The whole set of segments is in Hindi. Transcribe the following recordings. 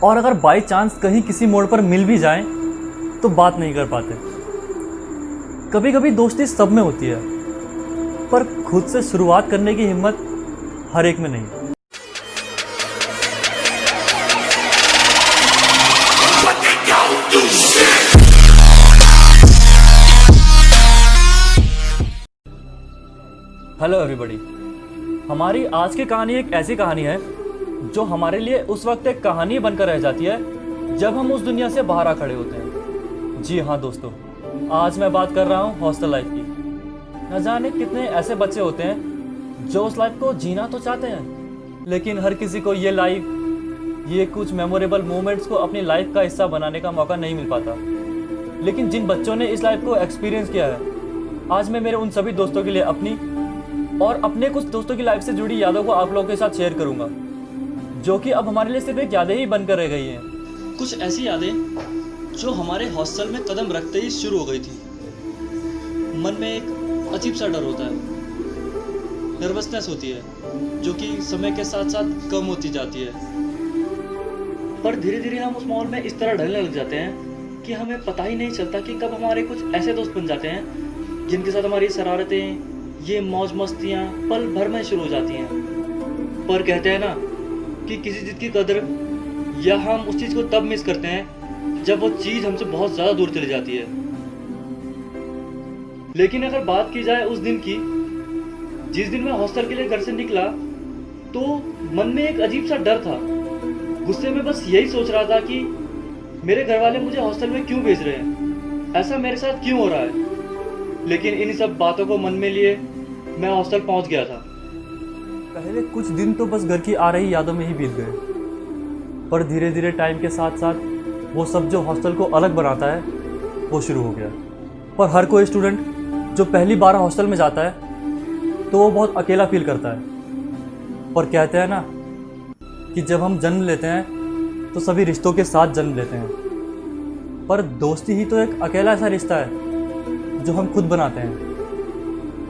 और अगर बाई चांस कहीं किसी मोड़ पर मिल भी जाएं तो बात नहीं कर पाते। कभी कभी दोस्ती सब में होती है, पर खुद से शुरुआत करने की हिम्मत हर एक में नहीं। हेलो एवरीबॉडी, हमारी आज की कहानी एक ऐसी कहानी है जो हमारे लिए उस वक्त एक कहानी बनकर रह जाती है जब हम उस दुनिया से बाहर आ खड़े होते हैं। जी हाँ दोस्तों, आज मैं बात कर रहा हूँ हॉस्टल लाइफ की। न जाने कितने ऐसे बच्चे होते हैं जो उस लाइफ को जीना तो चाहते हैं, लेकिन हर किसी को ये कुछ मेमोरेबल मोमेंट्स को अपनी लाइफ का हिस्सा बनाने का मौका नहीं मिल पाता। लेकिन जिन बच्चों ने इस लाइफ को एक्सपीरियंस किया है, आज मैं मेरे उन सभी दोस्तों के लिए अपनी और अपने कुछ दोस्तों की लाइफ से जुड़ी यादों को आप लोगों के साथ शेयर करूंगा, जो कि अब हमारे लिए सिर्फ एक यादें ही बनकर रह गई हैं। कुछ ऐसी यादें जो हमारे हॉस्टल में कदम रखते ही शुरू हो गई थी। मन में एक अजीब सा डर होता है, नर्वसनेस होती है, जो कि समय के साथ साथ कम होती जाती है। पर धीरे धीरे हम उस माहौल में इस तरह ढलने लग जाते हैं कि हमें पता ही नहीं चलता कि कब हमारे कुछ ऐसे दोस्त बन जाते हैं जिनके साथ हमारी शरारतें, ये मौज मस्तियाँ पल भर में शुरू हो जाती हैं। पर कहते हैं ना कि किसी चीज़ की कदर या हम उस चीज़ को तब मिस करते हैं जब वो चीज़ हमसे बहुत ज़्यादा दूर चली जाती है। लेकिन अगर बात की जाए उस दिन की, जिस दिन मैं हॉस्टल के लिए घर से निकला, तो मन में एक अजीब सा डर था। गुस्से में बस यही सोच रहा था कि मेरे घर वाले मुझे हॉस्टल में क्यों भेज रहे हैं, ऐसा मेरे साथ क्यों हो रहा है। लेकिन इन सब बातों को मन में लिए मैं हॉस्टल पहुंच गया था। पहले कुछ दिन तो बस घर की आ रही यादों में ही बीत गए, पर धीरे धीरे टाइम के साथ साथ वो सब जो हॉस्टल को अलग बनाता है वो शुरू हो गया। पर हर कोई स्टूडेंट जो पहली बार हॉस्टल में जाता है तो वो बहुत अकेला फील करता है। पर कहते हैं ना कि जब हम जन्म लेते हैं तो सभी रिश्तों के साथ जन्म लेते हैं, पर दोस्ती ही तो एक अकेला ऐसा रिश्ता है जो हम खुद बनाते हैं।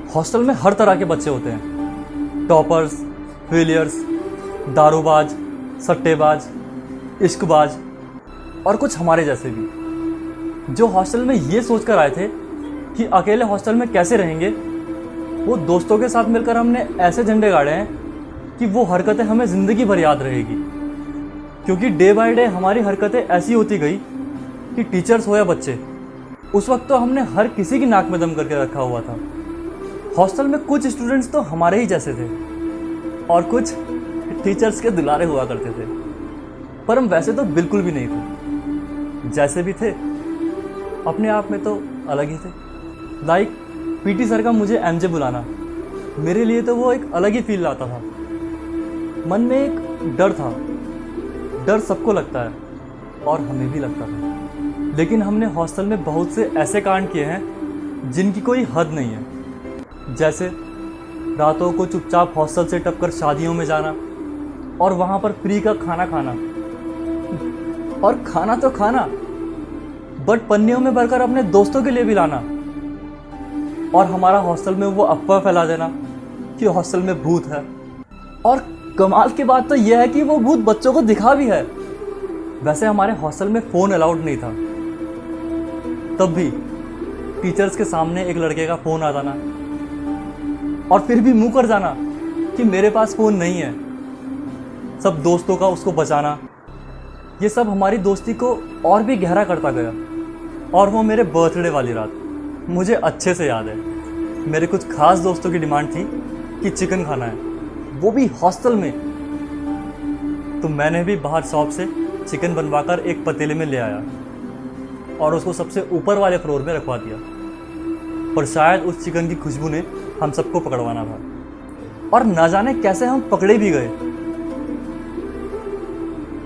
हॉस्टल में हर तरह के बच्चे होते हैं, टॉपर्स, फेलियर्स, दारूबाज, सट्टेबाज, इश्कबाज और कुछ हमारे जैसे भी, जो हॉस्टल में ये सोचकर आए थे कि अकेले हॉस्टल में कैसे रहेंगे। वो दोस्तों के साथ मिलकर हमने ऐसे झंडे गाड़े हैं कि वो हरकतें हमें ज़िंदगी भर याद रहेगी, क्योंकि डे बाय डे हमारी हरकतें ऐसी होती गई कि टीचर्स हो या बच्चे, उस वक्त तो हमने हर किसी की नाक में दम करके रखा हुआ था। हॉस्टल में कुछ स्टूडेंट्स तो हमारे ही जैसे थे और कुछ टीचर्स के दुलारे हुआ करते थे, पर हम वैसे तो बिल्कुल भी नहीं थे। जैसे भी थे अपने आप में तो अलग ही थे। लाइक पीटी सर का मुझे एमजे बुलाना, मेरे लिए तो वो एक अलग ही फील लाता था। मन में एक डर था, डर सबको लगता है और हमें भी लगता था। लेकिन हमने हॉस्टल में बहुत से ऐसे कांड किए हैं जिनकी कोई हद नहीं है। जैसे रातों को चुपचाप हॉस्टल से टपकर शादियों में जाना और वहाँ पर फ्री का खाना खाना, और खाना तो खाना बट पन्नियों में भरकर अपने दोस्तों के लिए भी लाना, और हमारा हॉस्टल में वो अफवाह फैला देना कि हॉस्टल में भूत है। और कमाल की बात तो यह है कि वो भूत बच्चों को दिखा भी है। वैसे हमारे हॉस्टल में फ़ोन अलाउड नहीं था, तब भी टीचर्स के सामने एक लड़के का फ़ोन आ जाना और फिर भी मुंह कर जाना कि मेरे पास फ़ोन नहीं है, सब दोस्तों का उसको बचाना, ये सब हमारी दोस्ती को और भी गहरा करता गया। और वो मेरे बर्थडे वाली रात मुझे अच्छे से याद है। मेरे कुछ खास दोस्तों की डिमांड थी कि चिकन खाना है, वो भी हॉस्टल में। तो मैंने भी बाहर शॉप से चिकन बनवाकर एक पतीले में ले आया और उसको सबसे ऊपर वाले फ्लोर में रखवा दिया। पर शायद उस चिकन की खुशबू ने हम सबको पकड़वाना था, और ना जाने कैसे हम पकड़े भी गए।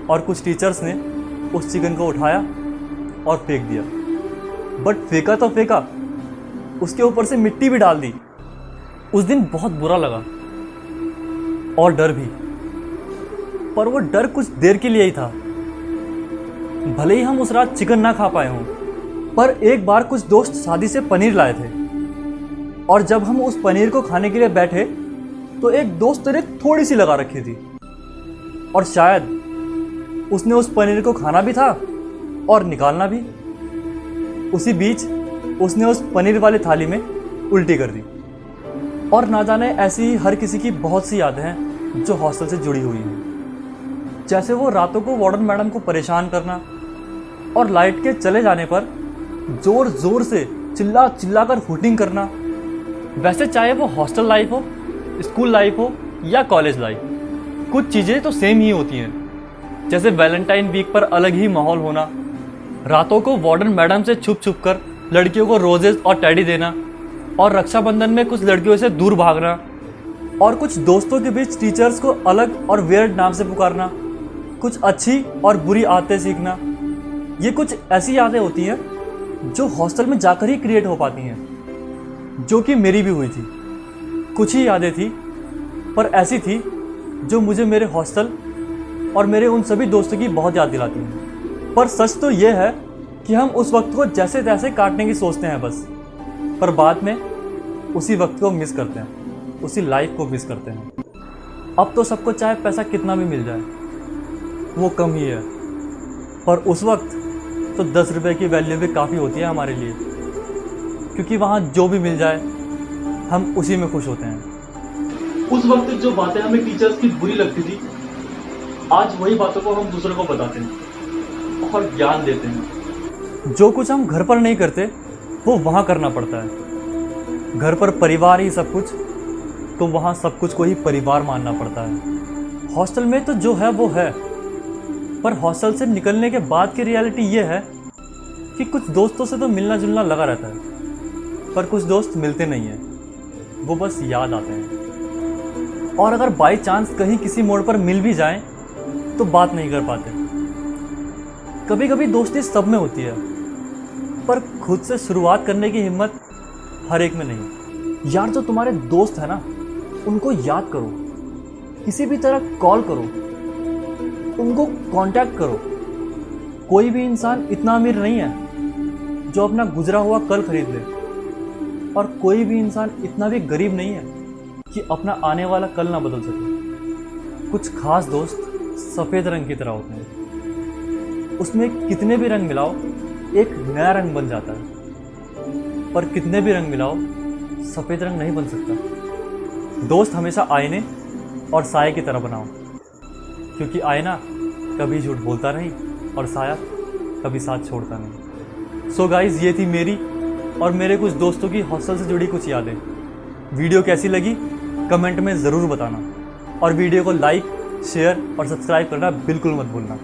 और कुछ टीचर्स ने उस चिकन को उठाया और फेंक दिया। बट फेंका तो फेंका, उसके ऊपर से मिट्टी भी डाल दी। उस दिन बहुत बुरा लगा और डर भी, पर वो डर कुछ देर के लिए ही था। भले ही हम उस रात चिकन ना खा पाए हों, पर एक बार कुछ दोस्त शादी से पनीर लाए थे, और जब हम उस पनीर को खाने के लिए बैठे तो एक दोस्त ने थोड़ी सी लगा रखी थी, और शायद उसने उस पनीर को खाना भी था और निकालना भी। उसी बीच उसने उस पनीर वाली थाली में उल्टी कर दी। और ना जाने ऐसी ही हर किसी की बहुत सी यादें हैं जो हॉस्टल से जुड़ी हुई हैं। जैसे वो रातों को वार्डन मैडम को परेशान करना और लाइट के चले जाने पर जोर जोर से चिल्ला चिल्ला कर हूटिंग करना। वैसे चाहे वो हॉस्टल लाइफ हो, स्कूल लाइफ हो या कॉलेज लाइफ, कुछ चीज़ें तो सेम ही होती हैं। जैसे वैलेंटाइन वीक पर अलग ही माहौल होना, रातों को वार्डन मैडम से छुप छुप कर लड़कियों को रोजेस और टेडी देना, और रक्षाबंधन में कुछ लड़कियों से दूर भागना, और कुछ दोस्तों के बीच टीचर्स को अलग और वियर्ड नाम से पुकारना, कुछ अच्छी और बुरी आदतें सीखना। ये कुछ ऐसी यादें होती हैं जो हॉस्टल में जाकर ही क्रिएट हो पाती हैं, जो कि मेरी भी हुई थी। कुछ ही यादें थी, पर ऐसी थी जो मुझे मेरे हॉस्टल और मेरे उन सभी दोस्तों की बहुत याद दिलाती हैं। पर सच तो ये है कि हम उस वक्त को जैसे तैसे काटने की सोचते हैं बस, पर बाद में उसी वक्त को मिस करते हैं, उसी लाइफ को मिस करते हैं। अब तो सबको चाहे पैसा कितना भी मिल जाए वो कम ही है, पर उस वक्त तो 10 रुपये की वैल्यू भी काफ़ी होती है हमारे लिए, क्योंकि वहाँ जो भी मिल जाए हम उसी में खुश होते हैं। उस वक्त जो बातें हमें टीचर्स की बुरी लगती थी, आज वही बातों को हम दूसरों को बताते हैं और ज्ञान देते हैं। जो कुछ हम घर पर नहीं करते वो वहाँ करना पड़ता है। घर पर परिवार ही सब कुछ, तो वहाँ सब कुछ को ही परिवार मानना पड़ता है। हॉस्टल में तो जो है वो है, पर हॉस्टल से निकलने के बाद की रियलिटी ये है कि कुछ दोस्तों से तो मिलना जुलना लगा रहता है, पर कुछ दोस्त मिलते नहीं हैं, वो बस याद आते हैं। और अगर बाई चांस कहीं किसी मोड़ पर मिल भी जाएं तो बात नहीं कर पाते। कभी कभी दोस्ती सब में होती है, पर खुद से शुरुआत करने की हिम्मत हर एक में नहीं। यार जो तुम्हारे दोस्त है ना, उनको याद करो, किसी भी तरह कॉल करो, उनको कांटेक्ट करो। कोई भी इंसान इतना अमीर नहीं है जो अपना गुजरा हुआ कल खरीद ले, और कोई भी इंसान इतना भी गरीब नहीं है कि अपना आने वाला कल ना बदल सके। कुछ खास दोस्त सफ़ेद रंग की तरह होते हैं, उसमें कितने भी रंग मिलाओ एक नया रंग बन जाता है, पर कितने भी रंग मिलाओ सफ़ेद रंग नहीं बन सकता। दोस्त हमेशा आईने और साए की तरह बनाओ, क्योंकि आईना कभी झूठ बोलता नहीं और साया कभी साथ छोड़ता नहीं। सो गाइज, ये थी मेरी और मेरे कुछ दोस्तों की हॉस्टल से जुड़ी कुछ यादें। वीडियो कैसी लगी कमेंट में ज़रूर बताना, और वीडियो को लाइक, शेयर और सब्सक्राइब करना बिल्कुल मत भूलना।